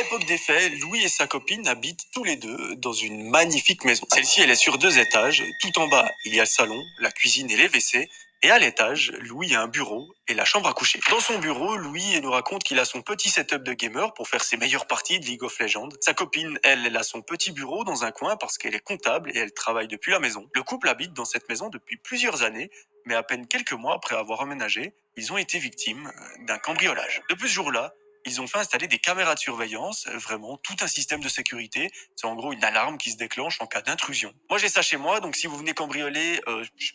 l'époque des faits, Louis et sa copine habitent tous les deux dans une magnifique maison. Celle-ci, elle est sur 2 étages. Tout en bas, il y a le salon, la cuisine et les WC. Et à l'étage, Louis a un bureau et la chambre à coucher. Dans son bureau, Louis nous raconte qu'il a son petit setup de gamer pour faire ses meilleures parties de League of Legends. Sa copine, elle a son petit bureau dans un coin parce qu'elle est comptable et elle travaille depuis la maison. Le couple habite dans cette maison depuis plusieurs années, mais à peine quelques mois après avoir emménagé, ils ont été victimes d'un cambriolage. Depuis ce jour-là, ils ont fait installer des caméras de surveillance, vraiment tout un système de sécurité. C'est en gros une alarme qui se déclenche en cas d'intrusion. Moi j'ai ça chez moi, donc si vous venez cambrioler,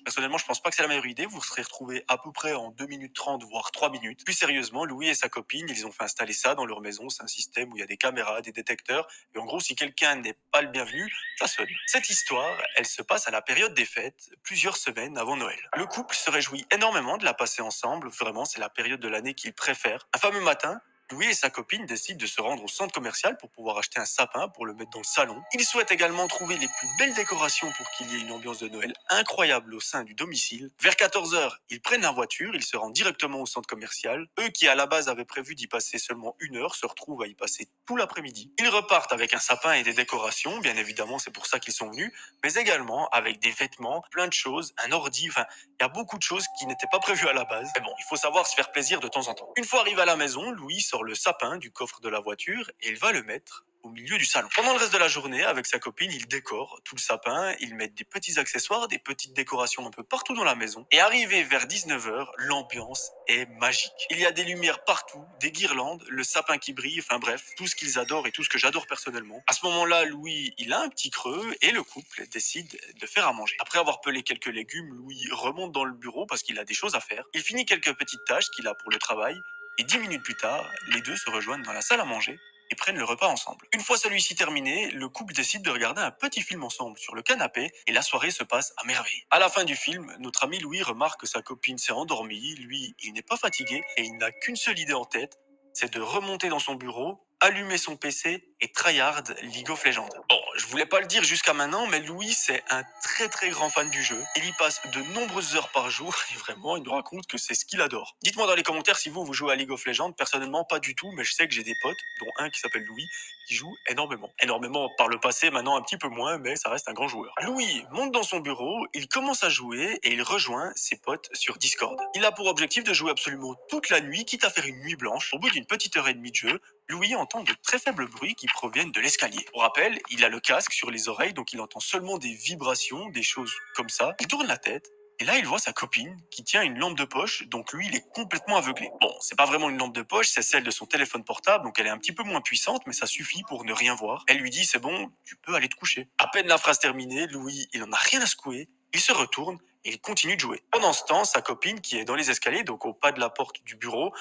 personnellement je pense pas que c'est la meilleure idée. Vous serez retrouvés à peu près en 2 minutes 30 voire 3 minutes. Plus sérieusement, Louis et sa copine, ils ont fait installer ça dans leur maison. C'est un système où il y a des caméras, des détecteurs, et en gros si quelqu'un n'est pas le bienvenu, ça sonne. Cette histoire, elle se passe à la période des fêtes, plusieurs semaines avant Noël. Le couple se réjouit énormément de la passer ensemble, vraiment c'est la période de l'année qu'ils préfèrent. Un fameux matin, Louis et sa copine décident de se rendre au centre commercial pour pouvoir acheter un sapin pour le mettre dans le salon. Ils souhaitent également trouver les plus belles décorations pour qu'il y ait une ambiance de Noël incroyable au sein du domicile. Vers 14h, ils prennent la voiture, ils se rendent directement au centre commercial. Eux qui à la base avaient prévu d'y passer seulement 1 heure se retrouvent à y passer tout l'après-midi. Ils repartent avec un sapin et des décorations, bien évidemment c'est pour ça qu'ils sont venus, mais également avec des vêtements, plein de choses, un ordi, enfin il y a beaucoup de choses qui n'étaient pas prévues à la base. Mais bon, il faut savoir se faire plaisir de temps en temps. Une fois arrivé à la maison, Louis sort le sapin du coffre de la voiture et il va le mettre au milieu du salon. Pendant le reste de la journée, avec sa copine, il décore tout le sapin, ils mettent des petits accessoires, des petites décorations un peu partout dans la maison. Et arrivé vers 19h, l'ambiance est magique. Il y a des lumières partout, des guirlandes, le sapin qui brille, enfin bref, tout ce qu'ils adorent et tout ce que j'adore personnellement. À ce moment-là, Louis, il a un petit creux et le couple décide de faire à manger. Après avoir pelé quelques légumes, Louis remonte dans le bureau parce qu'il a des choses à faire. Il finit quelques petites tâches qu'il a pour le travail et 10 minutes plus tard, les deux se rejoignent dans la salle à manger et prennent le repas ensemble. Une fois celui-ci terminé, le couple décide de regarder un petit film ensemble sur le canapé et la soirée se passe à merveille. À la fin du film, notre ami Louis remarque que sa copine s'est endormie, lui, il n'est pas fatigué et il n'a qu'une seule idée en tête, c'est de remonter dans son bureau, allumer son PC et tryhard League of Legends. Bon, je voulais pas le dire jusqu'à maintenant, mais Louis, c'est un très très grand fan du jeu. Il y passe de nombreuses heures par jour et vraiment, il nous raconte que c'est ce qu'il adore. Dites-moi dans les commentaires si vous jouez à League of Legends. Personnellement, pas du tout, mais je sais que j'ai des potes, dont un qui s'appelle Louis, qui joue énormément. Énormément par le passé, maintenant un petit peu moins, mais ça reste un grand joueur. Louis monte dans son bureau, il commence à jouer et il rejoint ses potes sur Discord. Il a pour objectif de jouer absolument toute la nuit, quitte à faire une nuit blanche. Au bout d'une petite heure et demie de jeu, Louis entend de très faibles bruits qui proviennent de l'escalier. Pour rappel, il a le casque sur les oreilles, donc il entend seulement des vibrations, des choses comme ça. Il tourne la tête, et là il voit sa copine qui tient une lampe de poche, donc lui il est complètement aveuglé. Bon, c'est pas vraiment une lampe de poche, c'est celle de son téléphone portable, donc elle est un petit peu moins puissante, mais ça suffit pour ne rien voir. Elle lui dit c'est bon, tu peux aller te coucher. À peine la phrase terminée, Louis il en a rien à secouer, il se retourne et il continue de jouer. Pendant ce temps, sa copine qui est dans les escaliers, donc au pas de la porte du bureau,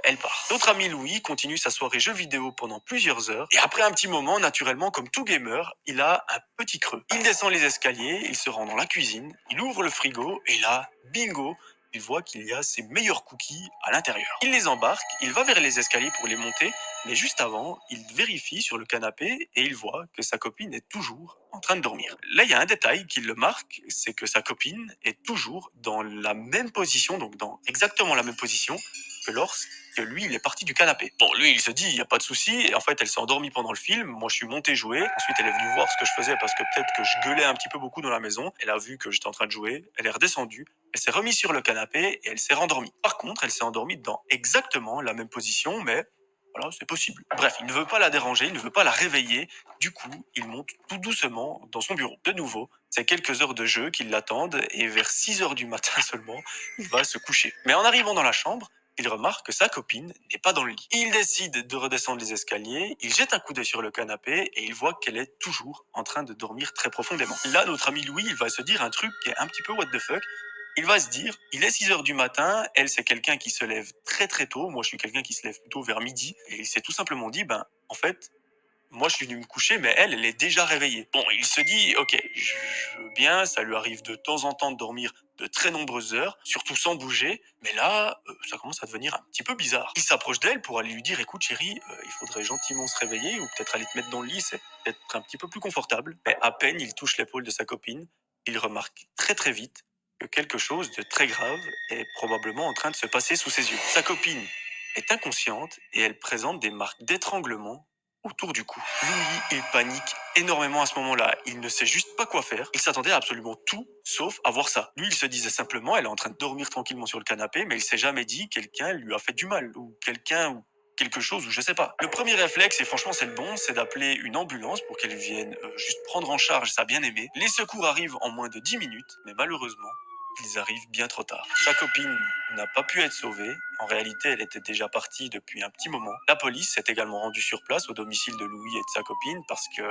elle part. Notre ami Louis continue sa soirée jeux vidéo pendant plusieurs heures et après un petit moment, naturellement, comme tout gamer, il a un petit creux. Il descend les escaliers, il se rend dans la cuisine, il ouvre le frigo et là, bingo, il voit qu'il y a ses meilleurs cookies à l'intérieur. Il les embarque, il va vers les escaliers pour les monter, mais juste avant, il vérifie sur le canapé et il voit que sa copine est toujours en train de dormir. Là, il y a un détail qui le marque, c'est que sa copine est toujours dans la même position, donc dans exactement la même position que lorsque lui, il est parti du canapé. Bon, lui, il se dit, il n'y a pas de souci. Et en fait, elle s'est endormie pendant le film. Moi, je suis monté jouer. Ensuite, elle est venue voir ce que je faisais parce que peut-être que je gueulais un petit peu beaucoup dans la maison. Elle a vu que j'étais en train de jouer. Elle est redescendue. Elle s'est remise sur le canapé et elle s'est rendormie. Par contre, elle s'est endormie dans exactement la même position, mais voilà, c'est possible. Bref, il ne veut pas la déranger, il ne veut pas la réveiller. Du coup, il monte tout doucement dans son bureau. De nouveau, c'est quelques heures de jeu qui l'attendent et vers 6 heures du matin seulement, il va se coucher. Mais en arrivant dans la chambre, il remarque que sa copine n'est pas dans le lit. Il décide de redescendre les escaliers, il jette un coup d'œil sur le canapé et il voit qu'elle est toujours en train de dormir très profondément. Là, notre ami Louis, il va se dire un truc qui est un petit peu what the fuck. Il va se dire, il est 6 heures du matin, elle c'est quelqu'un qui se lève très très tôt, moi je suis quelqu'un qui se lève plutôt vers midi, et il s'est tout simplement dit, en fait, moi je suis venu me coucher, mais elle est déjà réveillée. Bon, il se dit, ok, je veux bien, ça lui arrive de temps en temps de dormir de très nombreuses heures, surtout sans bouger, mais là, ça commence à devenir un petit peu bizarre. Il s'approche d'elle pour aller lui dire, écoute chérie, il faudrait gentiment se réveiller, ou peut-être aller te mettre dans le lit, c'est peut-être un petit peu plus confortable. Mais à peine il touche l'épaule de sa copine, il remarque très très vite que quelque chose de très grave est probablement en train de se passer sous ses yeux. Sa copine est inconsciente et elle présente des marques d'étranglement autour du cou. Louis, il panique énormément à ce moment-là. Il ne sait juste pas quoi faire. Il s'attendait à absolument tout sauf à voir ça. Lui, il se disait simplement, elle est en train de dormir tranquillement sur le canapé, mais il s'est jamais dit quelqu'un lui a fait du mal ou quelqu'un ou quelque chose ou je sais pas. Le premier réflexe, et franchement c'est le bon, c'est d'appeler une ambulance pour qu'elle vienne juste prendre en charge sa bien-aimée. Les secours arrivent en moins de 10 minutes, mais malheureusement, ils arrivent bien trop tard. Sa copine n'a pas pu être sauvée. En réalité, elle était déjà partie depuis un petit moment. La police s'est également rendue sur place au domicile de Louis et de sa copine parce que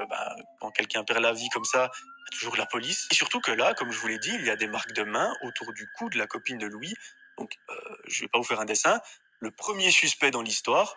quand quelqu'un perd la vie comme ça, il y a toujours la police. Et surtout que là, comme je vous l'ai dit, il y a des marques de main autour du cou de la copine de Louis. Donc, je vais pas vous faire un dessin. Le premier suspect dans l'histoire,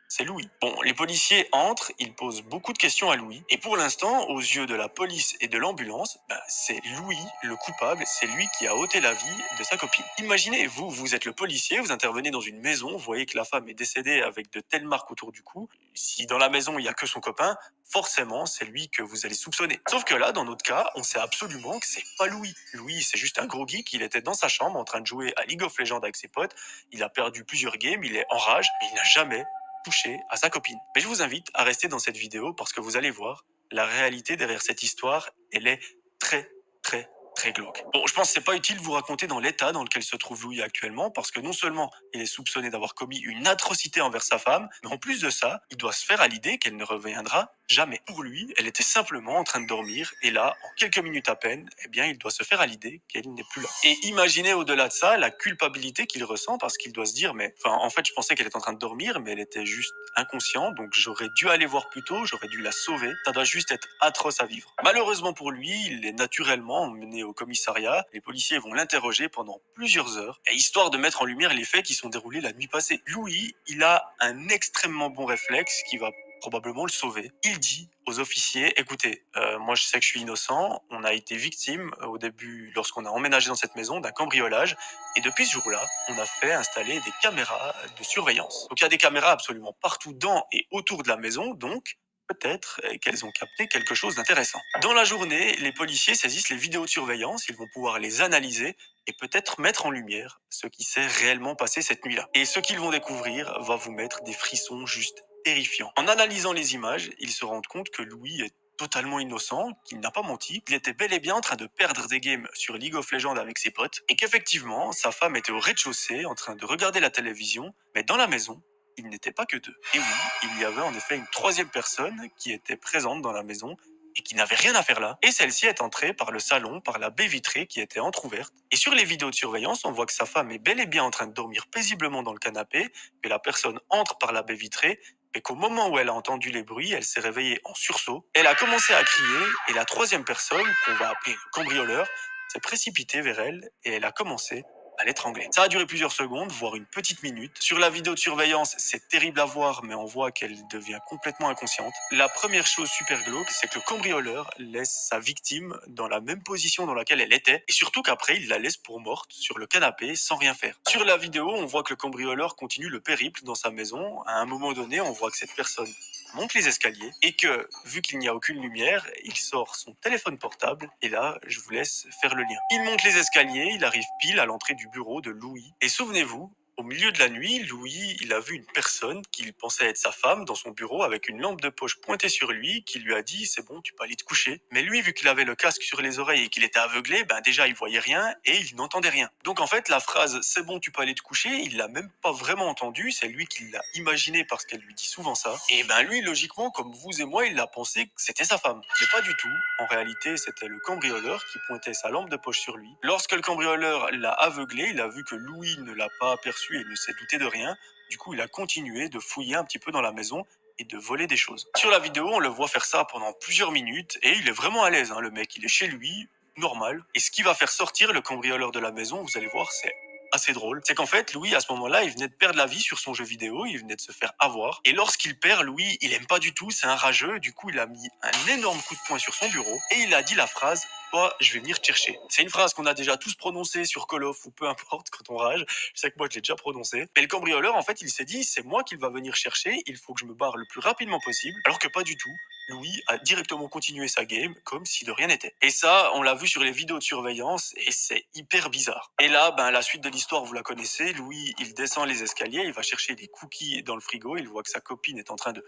c'est Louis. Bon, les policiers entrent, ils posent beaucoup de questions à Louis, et pour l'instant, aux yeux de la police et de l'ambulance, c'est Louis le coupable, c'est lui qui a ôté la vie de sa copine. Imaginez, vous êtes le policier, vous intervenez dans une maison, vous voyez que la femme est décédée avec de telles marques autour du cou. Si dans la maison il n'y a que son copain, forcément c'est lui que vous allez soupçonner. Sauf que là, dans notre cas, on sait absolument que c'est pas Louis. Louis, c'est juste un gros geek, il était dans sa chambre en train de jouer à League of Legends avec ses potes, il a perdu plusieurs games, il est en rage, mais il n'a jamais touché à sa copine. Mais je vous invite à rester dans cette vidéo parce que vous allez voir, la réalité derrière cette histoire, elle est très, très, très glauque. Bon, je pense que c'est pas utile de vous raconter dans l'état dans lequel se trouve Louis actuellement parce que non seulement il est soupçonné d'avoir commis une atrocité envers sa femme, mais en plus de ça, il doit se faire à l'idée qu'elle ne reviendra jamais. Pour lui, elle était simplement en train de dormir et là, en quelques minutes à peine, eh bien, il doit se faire à l'idée qu'elle n'est plus là. Et imaginez au-delà de ça la culpabilité qu'il ressent parce qu'il doit se dire, en fait, je pensais qu'elle était en train de dormir, mais elle était juste inconsciente, donc j'aurais dû aller voir plus tôt, j'aurais dû la sauver. Ça doit juste être atroce à vivre. Malheureusement pour lui, il est naturellement emmené au commissariat. Les policiers vont l'interroger pendant plusieurs heures, et histoire de mettre en lumière les faits qui sont déroulés la nuit passée. Louis, il a un extrêmement bon réflexe qui va probablement le sauver. Il dit aux officiers, écoutez, moi je sais que je suis innocent, on a été victime au début, lorsqu'on a emménagé dans cette maison, d'un cambriolage, et depuis ce jour-là, on a fait installer des caméras de surveillance. Donc il y a des caméras absolument partout dans et autour de la maison, donc peut-être qu'elles ont capté quelque chose d'intéressant. Dans la journée, les policiers saisissent les vidéos de surveillance, ils vont pouvoir les analyser et peut-être mettre en lumière ce qui s'est réellement passé cette nuit-là. Et ce qu'ils vont découvrir va vous mettre des frissons juste terrifiants. En analysant les images, ils se rendent compte que Louis est totalement innocent, qu'il n'a pas menti, qu'il était bel et bien en train de perdre des games sur League of Legends avec ses potes, et qu'effectivement, sa femme était au rez-de-chaussée en train de regarder la télévision, mais dans la maison, il n'était pas que deux. Et oui, il y avait en effet une troisième personne qui était présente dans la maison et qui n'avait rien à faire là. Et celle-ci est entrée par le salon, par la baie vitrée qui était entr'ouverte. Et sur les vidéos de surveillance, on voit que sa femme est bel et bien en train de dormir paisiblement dans le canapé, que la personne entre par la baie vitrée, et qu'au moment où elle a entendu les bruits, elle s'est réveillée en sursaut. Elle a commencé à crier, et la troisième personne, qu'on va appeler le cambrioleur, s'est précipitée vers elle, et elle a commencé à l'étrangler. Ça a duré plusieurs secondes, voire une petite minute. Sur la vidéo de surveillance, c'est terrible à voir, mais on voit qu'elle devient complètement inconsciente. La première chose super glauque, c'est que le cambrioleur laisse sa victime dans la même position dans laquelle elle était, et surtout qu'après, il la laisse pour morte sur le canapé sans rien faire. Sur la vidéo, on voit que le cambrioleur continue le périple dans sa maison. À un moment donné, on voit que cette personne monte les escaliers et que, vu qu'il n'y a aucune lumière, il sort son téléphone portable et là, je vous laisse faire le lien. Il monte les escaliers, il arrive pile à l'entrée du bureau de Louis et souvenez-vous, au milieu de la nuit, Louis, il a vu une personne qu'il pensait être sa femme dans son bureau avec une lampe de poche pointée sur lui qui lui a dit c'est bon, tu peux aller te coucher. Mais lui, vu qu'il avait le casque sur les oreilles et qu'il était aveuglé, déjà il voyait rien et il n'entendait rien. Donc en fait, la phrase c'est bon, tu peux aller te coucher, il l'a même pas vraiment entendu, c'est lui qui l'a imaginé parce qu'elle lui dit souvent ça. Et lui, logiquement, comme vous et moi, il a pensé que c'était sa femme. Mais pas du tout. En réalité, c'était le cambrioleur qui pointait sa lampe de poche sur lui. Lorsque le cambrioleur l'a aveuglé, il a vu que Louis ne l'a pas aperçu et ne s'est douté de rien. Du coup, il a continué de fouiller un petit peu dans la maison et de voler des choses. Sur la vidéo, on le voit faire ça pendant plusieurs minutes et il est vraiment à l'aise, le mec. Il est chez lui, normal. Et ce qui va faire sortir le cambrioleur de la maison, vous allez voir, c'est assez drôle. C'est qu'en fait, Louis, à ce moment-là, il venait de perdre la vie sur son jeu vidéo, il venait de se faire avoir. Et lorsqu'il perd, Louis, il aime pas du tout, c'est un rageux. Du coup, il a mis un énorme coup de poing sur son bureau et il a dit la phrase toi, je vais venir te chercher. C'est une phrase qu'on a déjà tous prononcée sur Call of ou peu importe quand on rage. Je sais que moi, je l'ai déjà prononcée. Mais le cambrioleur, en fait, il s'est dit, c'est moi qu'il va venir chercher, il faut que je me barre le plus rapidement possible. Alors que pas du tout. Louis a directement continué sa game comme si de rien n'était. Et ça, on l'a vu sur les vidéos de surveillance et c'est hyper bizarre. Et là, la suite de l'histoire, vous la connaissez. Louis, il descend les escaliers, il va chercher des cookies dans le frigo, il voit que sa copine est en train de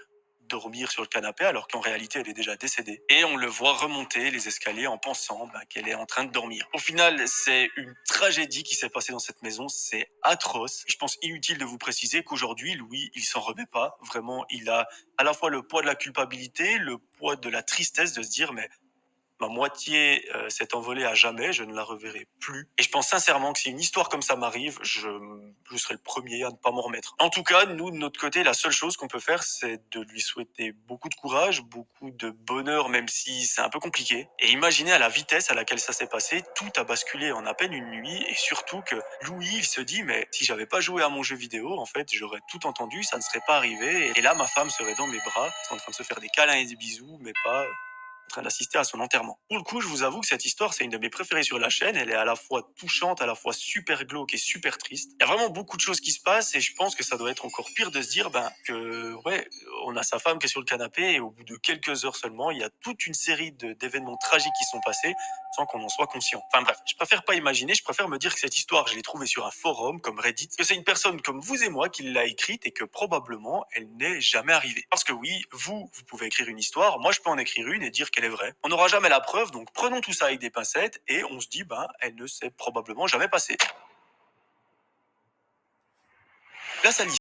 dormir sur le canapé alors qu'en réalité elle est déjà décédée. Et on le voit remonter les escaliers en pensant qu'elle est en train de dormir. Au final, c'est une tragédie qui s'est passée dans cette maison, c'est atroce. Je pense inutile de vous préciser qu'aujourd'hui, Louis, il s'en remet pas. Vraiment, il a à la fois le poids de la culpabilité, le poids de la tristesse de se dire mais ma moitié s'est envolée à jamais, je ne la reverrai plus. Et je pense sincèrement que si une histoire comme ça m'arrive, je serai le premier à ne pas m'en remettre. En tout cas, nous, de notre côté, la seule chose qu'on peut faire, c'est de lui souhaiter beaucoup de courage, beaucoup de bonheur, même si c'est un peu compliqué. Et imaginez à la vitesse à laquelle ça s'est passé, tout a basculé en à peine une nuit, et surtout que Louis, il se dit, mais si j'avais pas joué à mon jeu vidéo, en fait, j'aurais tout entendu, ça ne serait pas arrivé, et là, ma femme serait dans mes bras, en train de se faire des câlins et des bisous, mais pas en train d'assister à son enterrement. Pour le coup, je vous avoue que cette histoire, c'est une de mes préférées sur la chaîne. Elle est à la fois touchante, à la fois super glauque et super triste. Il y a vraiment beaucoup de choses qui se passent et je pense que ça doit être encore pire de se dire que ouais, on a sa femme qui est sur le canapé et au bout de quelques heures seulement, il y a toute une série d'événements tragiques qui sont passés sans qu'on en soit conscient. Enfin bref, je préfère pas imaginer, je préfère me dire que cette histoire, je l'ai trouvée sur un forum comme Reddit, que c'est une personne comme vous et moi qui l'a écrite et que probablement elle n'est jamais arrivée. Parce que oui, vous pouvez écrire une histoire, moi je peux en écrire une et dire qu'elle est vraie. On n'aura jamais la preuve, donc prenons tout ça avec des pincettes et on se dit, elle ne s'est probablement jamais passée. La salive.